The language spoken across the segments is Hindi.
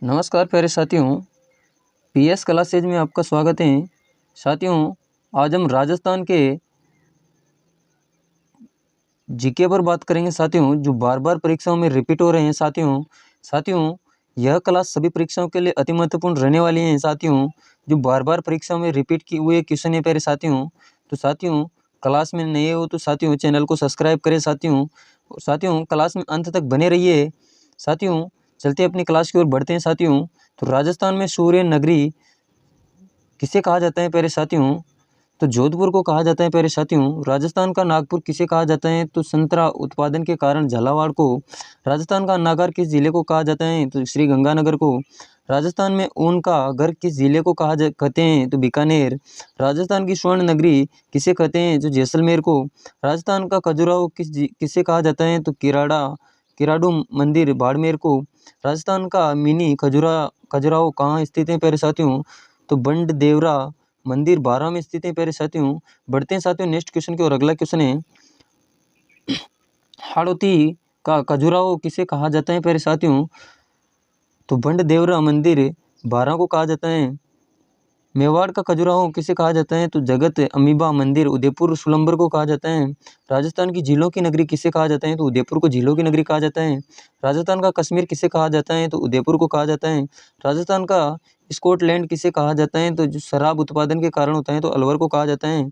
नमस्कार प्यारे साथियों, पीएस क्लासेज में आपका स्वागत है। साथियों, आज हम राजस्थान के जीके पर बात करेंगे साथियों, जो बार बार परीक्षाओं में रिपीट हो रहे हैं। साथियों यह क्लास सभी परीक्षाओं के लिए अति महत्वपूर्ण रहने वाली है। साथियों, जो बार बार परीक्षाओं में रिपीट किए हुए क्वेश्चन है प्यारे साथियों, तो साथियों क्लास में नए हो तो साथियों चैनल को सब्सक्राइब करें। साथियों क्लास में अंत तक बने रहिए। साथियों चलते अपनी क्लास की ओर बढ़ते हैं। साथियों, तो राजस्थान में सूर्य नगरी किसे कहा जाता है प्यारे साथियों, तो जोधपुर को कहा जाता है प्यारे साथियों। राजस्थान का नागपुर किसे कहा जाता है, तो संतरा उत्पादन के कारण झालावाड़ को। राजस्थान का नागर किस जिले को कहा जाता है, तो श्री गंगानगर को। राजस्थान में ऊन का घर किस जिले को कहते हैं, तो बीकानेर। राजस्थान की स्वर्ण नगरी किसे कहते हैं, जो जैसलमेर को। राजस्थान का खजुराहो किसे कहा जाता है, तो किराडू मंदिर बाड़मेर को। राजस्थान का मिनी खजुराहो कहाँ स्थित है प्यारे साथियों, तो बंड देवरा मंदिर बारां में स्थित है प्यारे साथियों। बढ़ते हैं साथियों नेक्स्ट क्वेश्चन की और। अगला क्वेश्चन है, हाड़ौती का खजुराहो किसे कहा जाता है प्यारे साथियों, तो बंड देवरा मंदिर बारां को कहा जाता है। मेवाड़ का खजुराहो किसे कहा जाता है, तो जगत अमीबा मंदिर उदयपुर सुलंबर को कहा जाता है। राजस्थान की झीलों की नगरी किसे कहा जाता है, तो उदयपुर को झीलों की नगरी कहा जाता है। राजस्थान का कश्मीर किसे कहा जाता है, तो उदयपुर को कहा जाता है। राजस्थान का स्कॉटलैंड किसे कहा जाता है, तो जो शराब उत्पादन के कारण होता है, तो अलवर को कहा जाता है।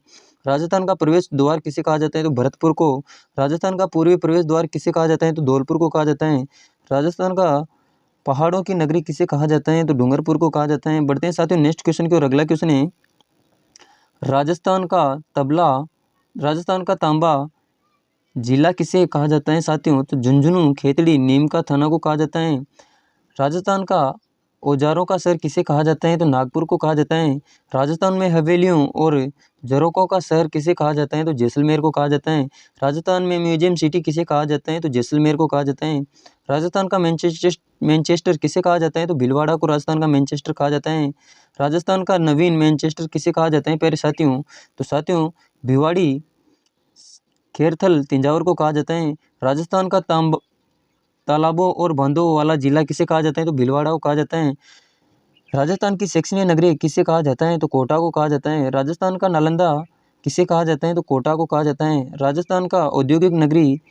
राजस्थान का प्रवेश द्वार किसे कहा जाता है, तो भरतपुर को। राजस्थान का पूर्वी प्रवेश द्वार किसे कहा जाता है, तो धौलपुर को कहा जाता है। राजस्थान का पहाड़ों की नगरी किसे कहा जाता है, तो डूंगरपुर को कहा जाता है। बढ़ते हैं साथियों नेक्स्ट क्वेश्चन की और। अगला क्वेश्चन है, राजस्थान का तांबा जिला किसे कहा जाता है साथियों, तो झुंझुनू खेतड़ी नीम का थाना को कहा जाता है। राजस्थान का औजारों का शहर किसे कहा जाता है, तो नागपुर को कहा जाता है। राजस्थान में हवेलियों और झरोकों का शहर किसे कहा जाता है, तो जैसलमेर को कहा जाता है। राजस्थान में म्यूजियम सिटी किसे कहा जाता है, तो जैसलमेर को कहा जाता है। राजस्थान का मैनचेस्टर किसे कहा जाता है, तो भीलवाड़ा को राजस्थान का मैनचेस्टर कहा जाता है। राजस्थान का नवीन मैनचेस्टर किसे कहा जाता है प्यारे साथियों, तो साथियों भिवाड़ी खेरथल तिंजावर को कहा जाता है। राजस्थान का तालाबों और बांधों वाला जिला किसे कहा जाता है, तो भीलवाड़ा को कहा जाता है। राजस्थान की शैक्षणिक नगरी किसे कहा जाता है, तो कोटा को कहा जाता है। राजस्थान का नालंदा किसे कहा जाता है, तो कोटा को कहा जाता है। राजस्थान का औद्योगिक नगरी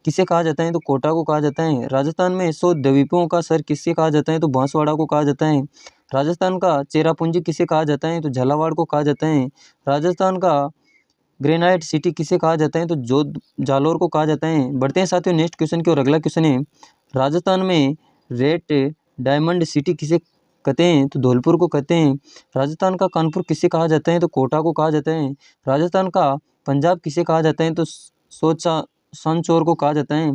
किसे कहा जाता है, तो कोटा को कहा जाता है। राजस्थान में 100 द्वीपों का शहर किसे कहा जाता है, तो बांसवाड़ा को कहा जाता है। राजस्थान का चेरापूंजी किसे कहा जाता है, तो झालावाड़ को कहा जाता है। राजस्थान का ग्रेनाइट सिटी किसे कहा जाता है, तो जालोर को कहा जाता है। बढ़ते हैं साथियों नेक्स्ट क्वेश्चन की और। अगला क्वेश्चन है, राजस्थान में रेड डायमंड सिटी किसे कहते हैं, तो धौलपुर को कहते हैं। राजस्थान का कानपुर किसे कहा जाता है, तो कोटा को कहा जाता है। राजस्थान का पंजाब किसे कहा जाता है, तो सांचौर को कहा जाता है।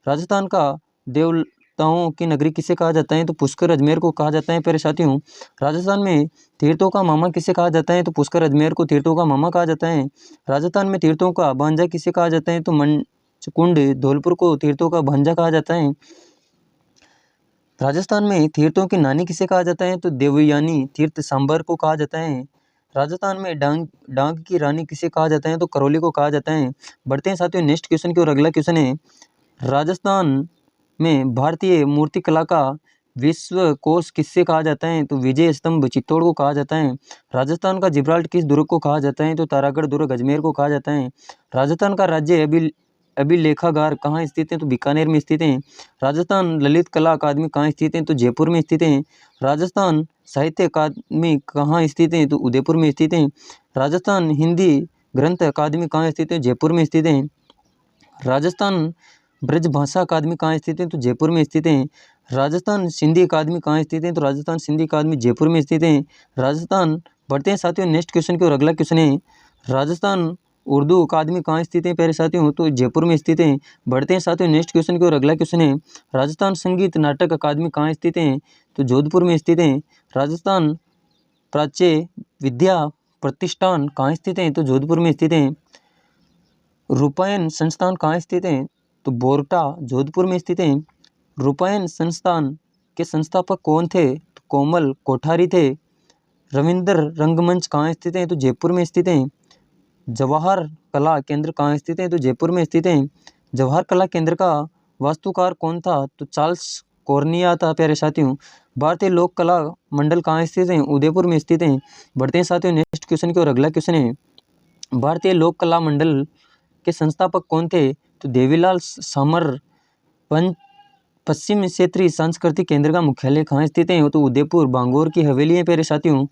राजस्थान का देवताओं की नगरी किसे कहा जाता है, तो पुष्कर अजमेर को कहा जाता है प्यारे साथियों। राजस्थान में तीर्थों का मामा किसे कहा जाता है, तो पुष्कर अजमेर को तीर्थों का मामा कहा जाता है। राजस्थान में तीर्थों का भांजा किसे कहा जाता है, तो मंचकुंड धौलपुर को तीर्थों का भांजा कहा जाता है। राजस्थान में तीर्थों की नानी किसे कहा जाता है, तो देवयानी तीर्थ सांबर को कहा जाता है। राजस्थान में डांग की रानी किसे कहा जाता है, तो करौली को कहा जाता है। बढ़ते हैं साथियों नेक्स्ट क्वेश्चन की और। अगला क्वेश्चन है, राजस्थान में भारतीय मूर्ति कला का विश्व कोश किससे कहा जाता है, तो विजय स्तंभ चित्तौड़ को कहा जाता है। राजस्थान का जिब्राल्टर किस दुर्ग को कहा जाता है, तो तारागढ़ दुर्ग अजमेर को कहा जाता है। राजस्थान का राज्य अभिलेखागार कहाँ स्थित है, तो बीकानेर में स्थित है। राजस्थान ललित कला अकादमी कहाँ स्थित है, तो जयपुर में स्थित है। राजस्थान साहित्य अकादमी कहाँ स्थित है, तो उदयपुर में स्थित है। राजस्थान हिंदी ग्रंथ अकादमी कहाँ स्थित है, जयपुर में स्थित है। राजस्थान ब्रज भाषा अकादमी कहाँ स्थित है, तो जयपुर में स्थित है। राजस्थान सिंधी अकादमी कहाँ स्थित है, तो राजस्थान सिंधी अकादमी जयपुर में स्थित है। राजस्थान बढ़ते हैं साथियों नेक्स्ट क्वेश्चन की और। अगला क्वेश्चन है, राजस्थान उर्दू अकादमी कहाँ स्थित है प्यारे साथियों, तो जयपुर में स्थित है। बढ़ते हैं साथियों नेक्स्ट क्वेश्चन की और। अगला क्वेश्चन है, राजस्थान संगीत नाटक अकादमी कहाँ स्थित है, तो जोधपुर में स्थित है। राजस्थान प्राच्य विद्या प्रतिष्ठान कहाँ स्थित है, तो जोधपुर में स्थित है। रूपायन संस्थान कहाँ स्थित है, तो बोरटा जोधपुर में स्थित है। रूपायन संस्थान के संस्थापक कौन थे, तो कोमल कोठारी थे। रविंद्र रंगमंच कहाँ स्थित है, तो जयपुर में स्थित है। जवाहर कला केंद्र कहाँ स्थित है, तो जयपुर में स्थित है। जवाहर कला केंद्र का वास्तुकार कौन था, तो चार्ल्स कॉर्निया था प्यारे साथियों। भारतीय लोक कला मंडल कहाँ स्थित है? उदयपुर में स्थित है। बढ़ते हैं साथियों नेक्स्ट क्वेश्चन की ओर। अगला क्वेश्चन है, भारतीय लोक कला मंडल के संस्थापक कौन थे? तो देवीलाल सामर। पश्चिम क्षेत्रीय सांस्कृतिक केंद्र का मुख्यालय कहाँ स्थित है? तो उदयपुर बांगोर की हवेली है प्यारे साथियों।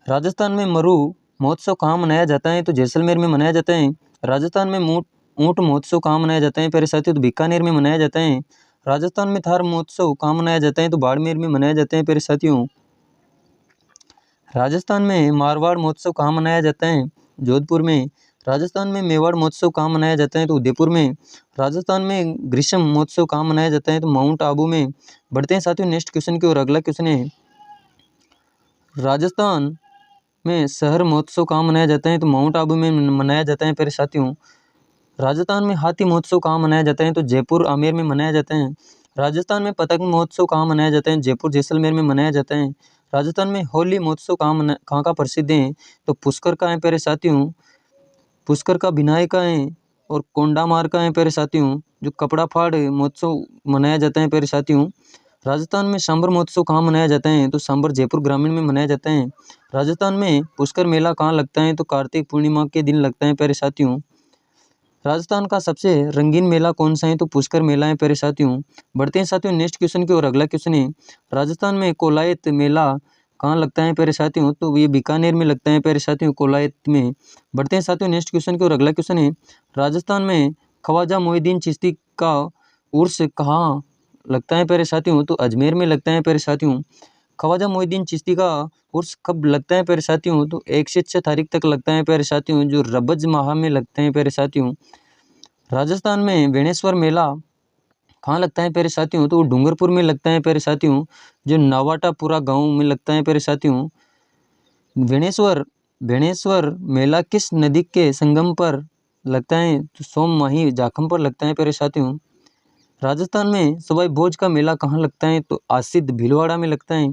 राजस्थान में मरु महोत्सव कहाँ मनाया जाता है? तो जैसलमेर में मनाया जाता है। राजस्थान में ऊंट महोत्सव कहाँ मनाया जाता है प्यारे साथियों? तो बीकानेर में मनाया जाता है। राजस्थान में थार महोत्सव कहाँ मनाया जाता है? तो बाड़मेर में मनाया जाता है प्यारे साथियों। राजस्थान में मारवाड़ महोत्सव कहाँ मनाया जाता है? जोधपुर में। राजस्थान में मेवाड़ महोत्सव कहाँ मनाया जाता है? तो उदयपुर में। राजस्थान में ग्रीष्म महोत्सव कहाँ मनाया जाता है? तो माउंट आबू में। बढ़ते हैं साथियों नेक्स्ट क्वेश्चन की ओर। अगला क्वेश्चन है, राजस्थान में शहर महोत्सव कहाँ मनाया जाता है? तो माउंट आबू में मनाया जाता है प्यारे साथियों। राजस्थान में हाथी महोत्सव कहाँ मनाया जाता है? तो जयपुर आमेर में मनाया जाता है। राजस्थान में पतंग महोत्सव कहाँ मनाया जाता है? जयपुर जैसलमेर में मनाया जाता है। राजस्थान में होली महोत्सव कहाँ का प्रसिद्ध है? तो पुष्कर का है प्यारे साथियों। पुष्कर का भिनाई का है और कोंडामार का है प्यारे साथियों। जो कपड़ा फाड़ महोत्सव मनाया जाता है प्यारे साथियों। राजस्थान में सांबर महोत्सव कहाँ मनाया जाता है? तो सांबर जयपुर ग्रामीण में मनाया जाता है। राजस्थान में पुष्कर मेला कहाँ लगता है? तो कार्तिक पूर्णिमा के दिन लगता है प्यारे साथियों। राजस्थान का सबसे रंगीन मेला कौन सा है? तो पुष्कर मेला है प्यारे साथियों। बढ़ते हैं साथियों नेक्स्ट क्वेश्चन की ओर। अगला क्वेश्चन है, राजस्थान में कोलायत मेला कहाँ लगता है प्यारे साथियों? तो ये बीकानेर में लगता है प्यारे साथियों, कोलायत में। बढ़ते हैं साथियों नेक्स्ट क्वेश्चन की ओर। अगला क्वेश्चन है, राजस्थान में ख्वाजा मोइनुद्दीन चिश्ती का उर्स कहाँ लगता है प्यारे साथियों? तो अजमेर में लगता है प्यारे साथियों। ख्वाजा मोइनुद्दीन चिश्ती का उर्स कब लगता है प्यारे साथियों? तो 1 से 6 तारीख तक लगता है प्यारे साथियों, जो रबज माह में लगते हैं प्यारे साथियों। राजस्थान में बेणेश्वर मेला कहाँ लगता है प्यारे साथियों? तो डूंगरपुर में लगता है प्यारे साथियों, जो नवाटापुरा गांव में लगता है प्यारे साथियों। बेणेश्वर मेला किस नदी के संगम पर लगता है? तो सोम माही जाखम पर लगता है प्यारे साथियों। राजस्थान में सवाई भोज का मेला कहाँ लगता है? तो आसिद भीलवाड़ा में लगता है।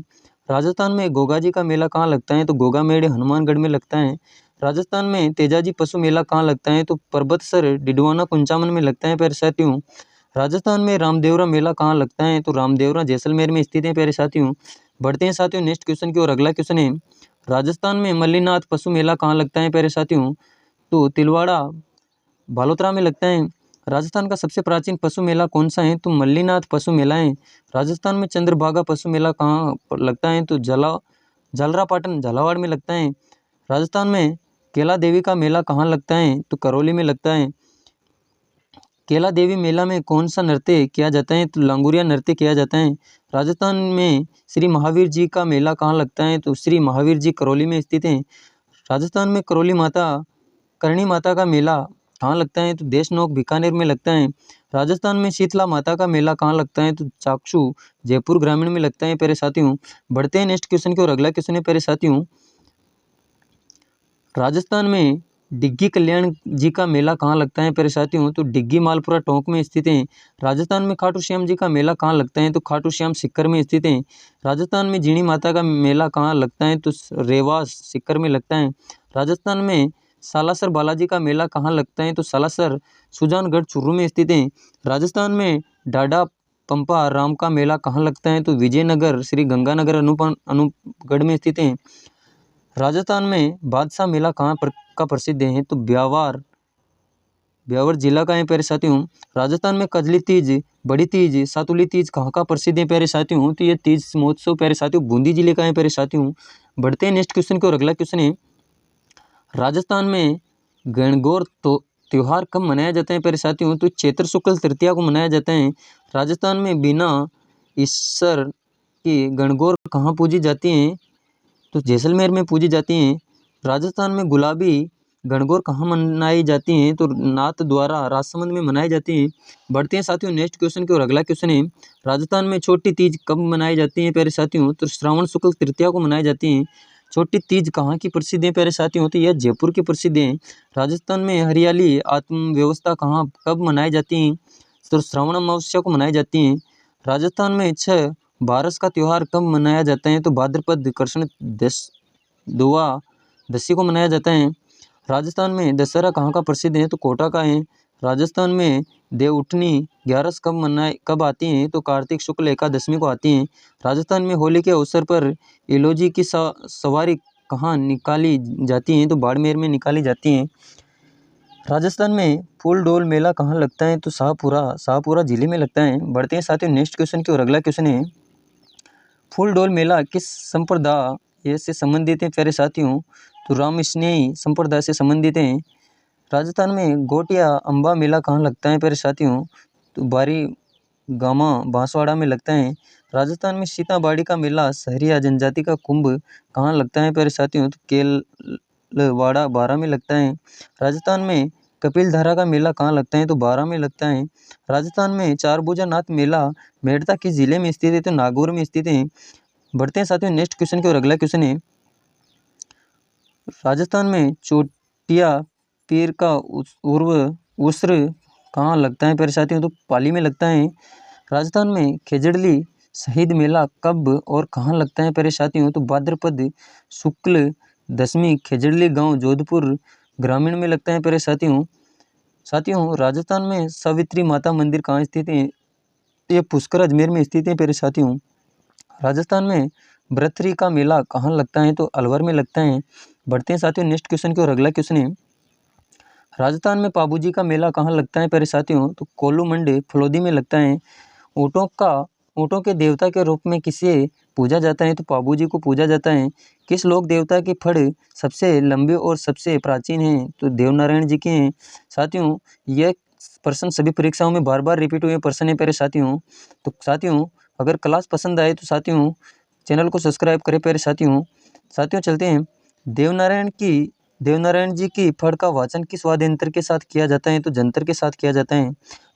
राजस्थान में गोगा जी का मेला कहाँ लगता है? तो गोगा मेड़े हनुमानगढ़ में लगता है। राजस्थान में तेजाजी पशु मेला कहाँ लगता है? तो पर्वतसर डिडवाना कुंचामन में लगता है प्यारे साथियों। राजस्थान में रामदेवरा मेला कहाँ लगता है? तो रामदेवरा जैसलमेर में स्थित है प्यारे साथियों। बढ़ते हैं साथियों नेक्स्ट क्वेश्चन की ओर। अगला क्वेश्चन है, राजस्थान में मल्लीनाथ पशु मेला कहाँ लगता है प्यारे साथियों? तो तिलवाड़ा बालोतरा में लगता है। राजस्थान का सबसे प्राचीन पशु मेला कौन सा है? तो मल्लीनाथ पशु मेला है। राजस्थान में चंद्रभागा पशु मेला कहाँ पर लगता है? तो झालरापाटन झालावाड़ में लगता है। राजस्थान में केला देवी का मेला कहाँ लगता है? तो करौली में लगता है। केला देवी मेला में कौन सा नृत्य किया जाता है? तो लांगुरिया नृत्य किया जाता है। राजस्थान में श्री महावीर जी का मेला कहाँ लगता है? तो श्री महावीर जी करौली में स्थित है। राजस्थान में करणी माता का मेला कहाँ लगता है? तो देशनोक बीकानेर में लगता है। राजस्थान में शीतला माता का मेला कहाँ लगता है? तो चाकसू जयपुर ग्रामीण में लगता है प्यारे साथियों। बढ़ते हैं नेक्स्ट क्वेश्चन की ओर। अगला क्वेश्चन है प्यारे साथियों, राजस्थान में डिग्गी कल्याण जी का मेला कहाँ लगता है प्यारे साथियों? तो डिग्गी मालपुरा टोंक में स्थित है। राजस्थान में खाटू श्याम जी का मेला कहाँ लगता है? तो खाटू श्याम सीकर में स्थित है। राजस्थान में जीणी माता का मेला कहाँ लगता है? तो रेवास सीकर में लगता है। राजस्थान में सालासर बालाजी का मेला कहाँ लगता है? तो सालासर सुजानगढ़ चुरू में स्थित है। राजस्थान में डाडा पंपा राम का मेला कहाँ लगता है? तो विजयनगर श्री गंगानगर अनूपगढ़ में स्थित है। राजस्थान में बादशाह मेला कहाँ पर का प्रसिद्ध है? तो ब्यावर जिला का है प्यारे साथियों। राजस्थान में कजली तीज, बड़ी तीज, सातुली तीज कहाँ का प्रसिद्ध है प्यारे साथियों? तो ये तीज महोत्सव प्यारे साथियों बूंदी जिले का है प्यारे साथियों। बढ़ते हैं नेक्स्ट क्वेश्चन की ओर। अगला क्वेश्चन है, राजस्थान में गणगौर त्योहार कब मनाया जाता है प्यारे साथियों? तो चैत्र शुक्ल तृतीया को मनाया जाता है। राजस्थान में बिना ईश्वर की गणगौर कहाँ पूजी जाती हैं? तो जैसलमेर में पूजी जाती हैं। राजस्थान में गुलाबी गणगौर कहाँ मनाई जाती हैं? तो नाथ द्वारा राजसमंद में मनाई जाती हैं। बढ़ते हैं साथियों नेक्स्ट क्वेश्चन की ओर। अगला क्वेश्चन है, राजस्थान में छोटी तीज कब मनाई जाती है प्यारे साथियों? तो श्रावण शुक्ल तृतीया को मनाई जाती हैं। छोटी तीज कहाँ की प्रसिद्ध है प्यारे साथियों? तो यह जयपुर की प्रसिद्ध है। राजस्थान में हरियाली आत्म व्यवस्था कहाँ कब मनाई जाती हैं? तो श्रावण अमावस्या को मनाई जाती हैं। राजस्थान में 6 बारस का त्यौहार कब मनाया जाता है? तो भाद्रपद कृष्ण द्वादशी को मनाया जाता है। राजस्थान में दशहरा कहाँ का प्रसिद्ध है? तो कोटा का है। राजस्थान में देवउठनी ग्यारस कब आती हैं? तो कार्तिक शुक्ल एकादशमी को आती हैं। राजस्थान में होली के अवसर पर एलोजी की सवारी कहाँ निकाली जाती हैं? तो बाड़मेर में निकाली जाती हैं। राजस्थान में फूल डोल मेला कहाँ लगता है? तो शाहपुरा जिले में लगता है। बढ़ते हैं साथियों नेक्स्ट क्वेश्चन की और अगला क्वेश्चन है, फूल डोल मेला किस संप्रदाय से संबंधित है प्यारे साथियों? तो राम स्नेही संप्रदाय से संबंधित हैं। राजस्थान में गोटिया अम्बा मेला कहाँ लगता है प्यारे साथियों? तो बारी गामा बांसवाड़ा में लगता है। राजस्थान में सीताबाड़ी का मेला सहरिया जनजाति का कुंभ कहाँ लगता है प्यारे साथियों? तो केलवाड़ा बारा में लगता है। राजस्थान में कपिलधारा का मेला कहाँ लगता है? तो बारा में लगता है। राजस्थान में चारभुजा नाथ मेला मेड़ता किस जिले में स्थित है? तो नागौर में स्थित है। बढ़ते हैं साथियों नेक्स्ट क्वेश्चन की और अगला क्वेश्चन है, राजस्थान में चोटिया पीर का उर्स कहाँ लगता है प्यारे साथियों? तो पाली में लगता है। राजस्थान में खेजड़ली शहीद मेला कब और कहाँ लगता है प्यारे साथियों? तो भाद्रपद शुक्ल दशमी खेजड़ली गांव जोधपुर ग्रामीण में लगता है प्यारे साथियों। राजस्थान में सावित्री माता मंदिर कहाँ स्थित है? ये पुष्कर अजमेर में स्थित है प्यारे साथियों। राजस्थान में भ्रतरी का मेला कहाँ लगता है? तो अलवर में लगता है। बढ़ते हैं साथियों नेक्स्ट क्वेश्चन की और अगला क्वेश्चन है, राजस्थान में पाबूजी का मेला कहाँ लगता है प्यारे साथियों? तो कोल्लू मंडी फलोदी में लगता है। ऊँटों के देवता के रूप में किसे पूजा जाता है? तो पाबूजी को पूजा जाता है। किस लोक देवता के फड़ सबसे लंबे और सबसे प्राचीन हैं? तो देवनारायण जी के हैं। साथियों यह प्रश्न सभी परीक्षाओं में बार बार रिपीट हुए प्रश्न है प्यारे साथियों। तो साथियों अगर क्लास पसंद आए तो साथियों चैनल को सब्सक्राइब करें प्यारे साथियों चलते हैं, देवनारायण जी की फड़ का वाचन किस वाद्य यंत्र के साथ किया जाता है? तो जंतर के साथ किया जाता है।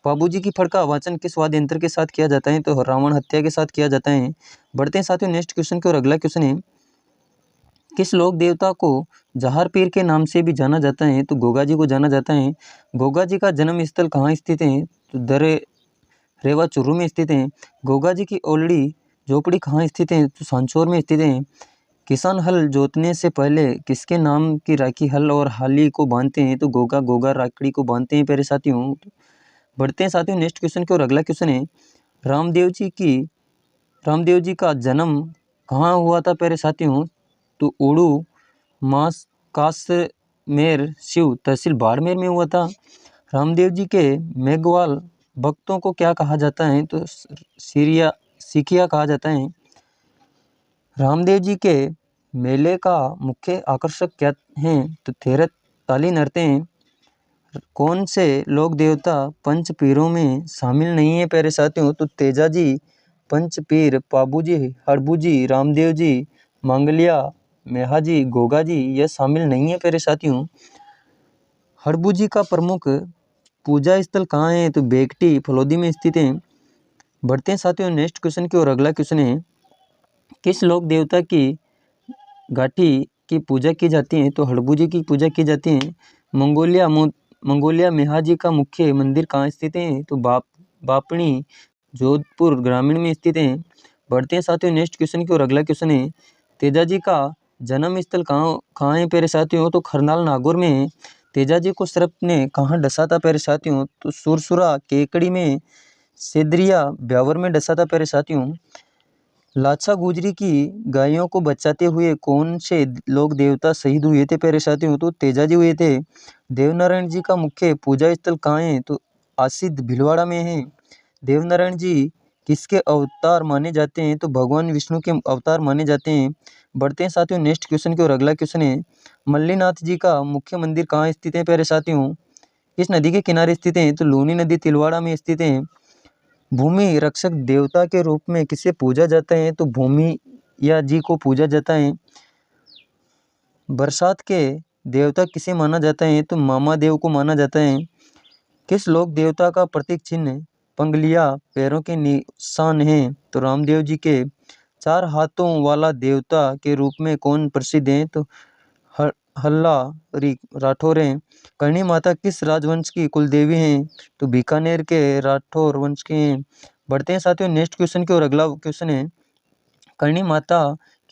पाबूजी की फड़ का वाचन किस वाद्य यंत्र के साथ किया जाता है? तो रावण हत्या के साथ किया जाता है। बढ़ते हैं साथियों नेक्स्ट क्वेश्चन की और अगला क्वेश्चन है, किस लोक देवता को जहार पीर के नाम से भी जाना जाता है? तो गोगा जी को जाना जाता है। गोगा जी का जन्म स्थल कहाँ स्थित है? तो दरे रेवा चुरू में स्थित है। गोगा जी की ओलड़ी झोपड़ी कहाँ स्थित है? तो सांचौर में स्थित है। किसान हल जोतने से पहले किसके नाम की राखी हल और हाली को बांधते हैं? तो गोगा राखड़ी को बांधते हैं प्यारे साथियों। बढ़ते हैं साथियों नेक्स्ट क्वेश्चन की और अगला क्वेश्चन है, रामदेव जी का जन्म कहाँ हुआ था प्यारे साथियों? तो उड़ू मास कासमेर शिव तहसील बाड़मेर में हुआ था। रामदेव जी के मेघवाल भक्तों को क्या कहा जाता है? तो सिखिया कहा जाता है। रामदेव जी के मेले का मुख्य आकर्षक क्या हैं? तो 13 ताली नृत्य हैं। कौन से लोक देवता पंच पीरों में शामिल नहीं है प्यारे साथियों? तो तेजाजी पंच पीर, पाबूजी, हड़बूजी, रामदेव जी, मांगलिया, मेहाजी, गोगा जी यह शामिल नहीं है प्यारे साथियों। हड़बूजी का प्रमुख पूजा स्थल कहाँ है? तो बेकटी फलोदी में स्थित है। बढ़ते हैं साथियों नेक्स्ट क्वेश्चन की और अगला क्वेश्चन है, किस लोक देवता की गाठी की पूजा की जाती है? तो हड़बूजी की पूजा की जाती है। मंगोलिया मेहाजी का मुख्य मंदिर कहाँ स्थित है? तो बापणी जोधपुर ग्रामीण में स्थित है। बढ़ते हैं साथियों नेक्स्ट क्वेश्चन की और अगला क्वेश्चन है, तेजाजी का जन्म स्थल कहाँ है प्यारे साथियों? तो खरनाल नागौर में है। तेजाजी को सर्प ने कहाँ डसा था प्यारे साथियों? तो सुरसुरा केकड़ी में, सेदरिया ब्यावर में डसा था प्यारे साथियों। लाछा गुजरी की गायों को बचाते हुए कौन से लोक देवता शहीद हुए थे प्यारे साथियों? तो तेजाजी हुए थे। देवनारायण जी का मुख्य पूजा स्थल कहाँ है? तो आसिद भीलवाड़ा में है। देवनारायण जी किसके अवतार माने जाते हैं? तो भगवान विष्णु के अवतार माने जाते हैं। बढ़ते हैं साथियों नेक्स्ट क्वेश्चन की और अगला क्वेश्चन है, मल्लीनाथ जी का मुख्य मंदिर कहाँ स्थित है प्यारे साथियों? किस नदी के किनारे स्थित है? तो लूनी नदी तिलवाड़ा में स्थित है। भूमि रक्षक देवता के रूप में किसे पूजा जाता है? तो भूमि या जी को पूजा जाता है। बरसात के देवता किसे माना जाता है? तो मामा देव को माना जाता है। किस लोक देवता का प्रतीक चिन्ह पंगलिया पैरों के निशान है? तो रामदेव जी के। 4 हाथों वाला देवता के रूप में कौन प्रसिद्ध है? तो हल्ला राठौर हैं। करणी माता किस राजवंश की कुलदेवी हैं? तो बीकानेर के राठौर वंश के हैं। बढ़ते हैं साथियों नेक्स्ट क्वेश्चन की और अगला क्वेश्चन है, करणी माता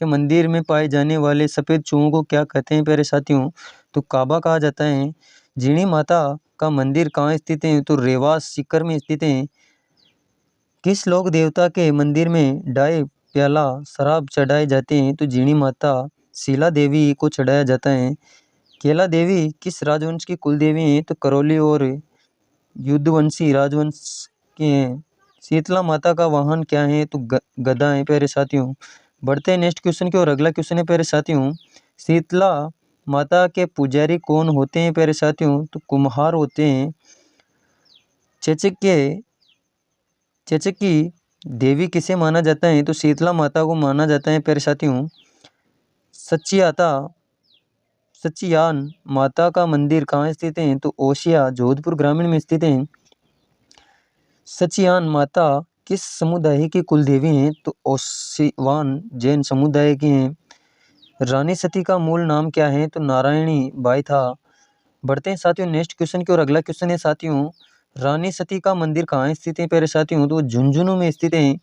के मंदिर में पाए जाने वाले सफ़ेद चूहों को क्या कहते हैं प्यारे साथियों? तो काबा कहा जाता है। जीणी माता का मंदिर कहाँ स्थित है? तो रेवास सीकर में स्थित है। किस लोक देवता के मंदिर में डाई प्याला शराब चढ़ाए जाते हैं? तो जीणी माता शीला देवी को चढ़ाया जाता है। केला देवी किस राजवंश की कुल देवी हैं? तो करौली और युद्धवंशी राजवंश के हैं। शीतला माता का वाहन क्या है? तो गदा है प्यारे साथियों। बढ़ते हैं नेक्स्ट क्वेश्चन की और अगला क्वेश्चन है प्यारे साथियों, शीतला माता के पुजारी कौन होते हैं प्यारे साथियों? तो कुम्हार होते हैं। चेचक की देवी किसे माना जाता है? तो शीतला माता को माना जाता है प्यारे साथियों। सचियान माता का मंदिर कहाँ स्थित है? तो ओसिया जोधपुर ग्रामीण में स्थित है। सचियान माता किस समुदाय की कुल देवी हैं? तो ओसिवान जैन समुदाय की हैं। रानी सती का मूल नाम क्या है? तो नारायणी बाई था। बढ़ते हैं साथियों नेक्स्ट क्वेश्चन की और अगला क्वेश्चन है साथियों, रानी सती का मंदिर कहाँ स्थित है प्यारे साथियों? तो झुंझुनू में स्थित है।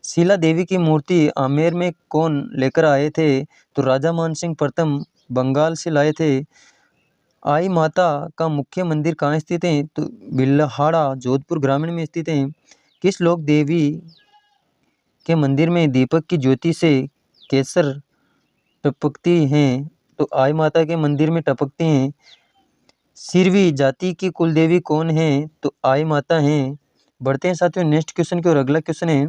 शीला देवी की मूर्ति आमेर में कौन लेकर आए थे? तो राजा मानसिंह प्रथम बंगाल से लाए थे। आई माता का मुख्य मंदिर कहाँ स्थित है? तो बिल्हाड़ा जोधपुर ग्रामीण में स्थित है। किस लोक देवी के मंदिर में दीपक की ज्योति से केसर टपकती हैं? तो आई माता के मंदिर में टपकती हैं। सिरवी जाति की कुल देवी कौन है? तो आई माता हैं। बढ़ते हैं साथियों नेक्स्ट क्वेश्चन की और अगला क्वेश्चन है,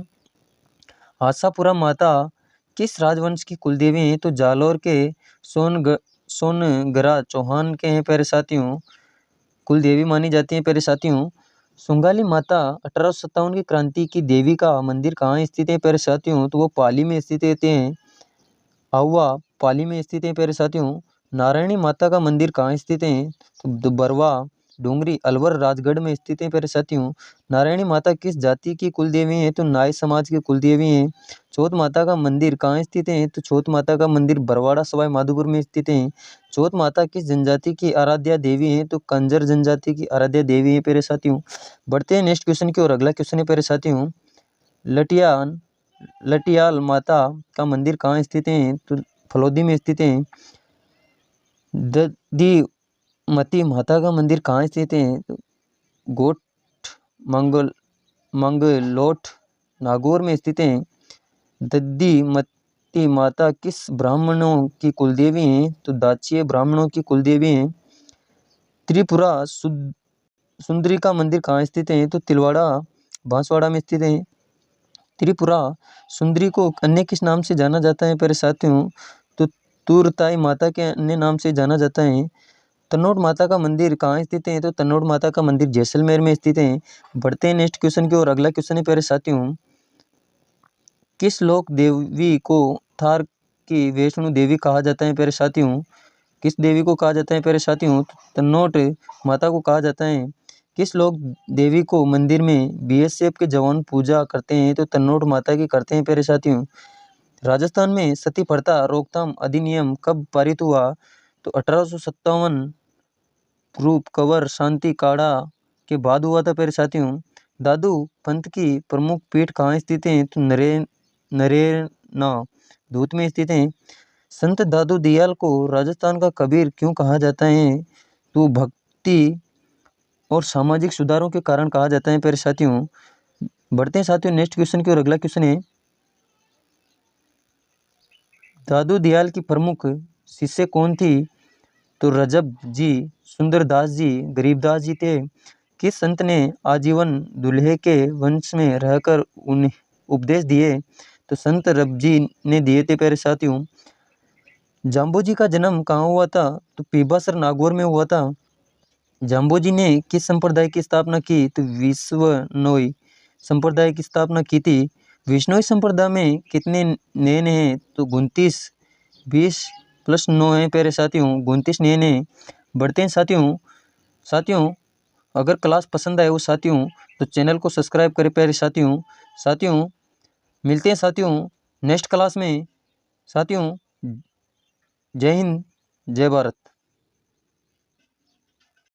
आशापुरा माता किस राजवंश की कुल देवी हैं? तो जालोर के सोनगरा चौहान के हैं प्यारे साथियों, कुल देवी मानी जाती हैं प्यारे साथियों। सुंगाली माता 1857 की क्रांति की देवी का मंदिर कहाँ स्थित है प्यारे साथियों? तो वो पाली में स्थित हैं। आहुआ पाली में स्थित है प्यारे साथियों। नारायणी माता का मंदिर कहाँ स्थित है? तो बरवा डूंगरी अलवर राजगढ़ में स्थित है प्यारे साथियों। नारायणी माता किस जाति की कुल देवी हैं? तो नाई समाज की कुल देवी हैं। चौथ माता का मंदिर कहाँ स्थित है? तो चौथ माता का मंदिर बरवाड़ा सवाई माधोपुर में स्थित है। चौथ माता किस जनजाति की आराध्या देवी है? तो कंजर जनजाति की आराध्या देवी है प्यारे साथियों। बढ़ते हैं नेक्स्ट क्वेश्चन की और अगला क्वेश्चन है प्यारे साथियों, लटियाल माता का मंदिर कहाँ स्थित है? तो फलोदी में स्थित है। दधीमती माता का मंदिर कहाँ स्थित है? तो गोठ मंगलोट नागौर में स्थित है। दधीमती माता किस ब्राह्मणों की कुलदेवी हैं? तो दाचिये ब्राह्मणों की कुलदेवी हैं। त्रिपुरा सुंदरी का मंदिर कहाँ स्थित है? तो तिलवाड़ा बांसवाड़ा में स्थित है। त्रिपुरा सुंदरी को अन्य किस नाम से जाना जाता है प्यारे साथियों? तो तूरताई माता के अन्य नाम से जाना जाता है। तन्नौट माता का मंदिर कहाँ स्थित है? तो तन्नौट माता का मंदिर जैसलमेर में स्थित है। बढ़ते हैं नेक्स्ट क्वेश्चन की और अगला क्वेश्चन है प्यारे साथियों, किस लोक देवी को थार की वैष्णो देवी कहा जाता है प्यारे साथियों? किस देवी को कहा जाता है प्यारे साथियों? तन्नौट माता को कहा जाता है। किस लोक देवी को मंदिर में बीएसएफ के जवान पूजा करते हैं? तो तन्नौट माता की करते हैं प्यारे साथियों। राजस्थान में सती प्रथा रोकथाम अधिनियम कब पारित हुआ? तो 1857 ग्रुप कवर शांति काढ़ा के बाद हुआ था प्यारे साथियों। दादू पंथ की प्रमुख पीठ कहाँ स्थित है? तो नरेना दूत में स्थित है। संत दादू दयाल को राजस्थान का कबीर क्यों कहा जाता है? तो भक्ति और सामाजिक सुधारों के कारण कहा जाता है प्यारे साथियों। बढ़ते हैं साथियों नेक्स्ट क्वेश्चन की और अगला क्वेश्चन है, दादू दयाल की प्रमुख शिष्य कौन थी? तो रजब जी, सुंदरदास जी, गरीबदास जी थे। किस संत ने आजीवन दूल्हे के वंश में रहकर उन्हें उपदेश दिए? तो संत रब जी ने दिए थे प्यारे साथियों। जाम्बोजी का जन्म कहाँ हुआ था? तो पीबासर नागौर में हुआ था। जाम्बोजी ने किस संप्रदाय की स्थापना की? तो विश्वनोई संप्रदाय की स्थापना की थी। विश्नोई संप्रदाय में कितने नयन हैं? तो 29, 20 + 9 है प्यारे साथियों, 29 नयन हैं। बढ़ते हैं साथियों अगर क्लास पसंद आए वो साथियों तो चैनल को सब्सक्राइब करें प्यारे साथियों मिलते हैं साथियों नेक्स्ट क्लास में। साथियों जय हिंद, जय भारत।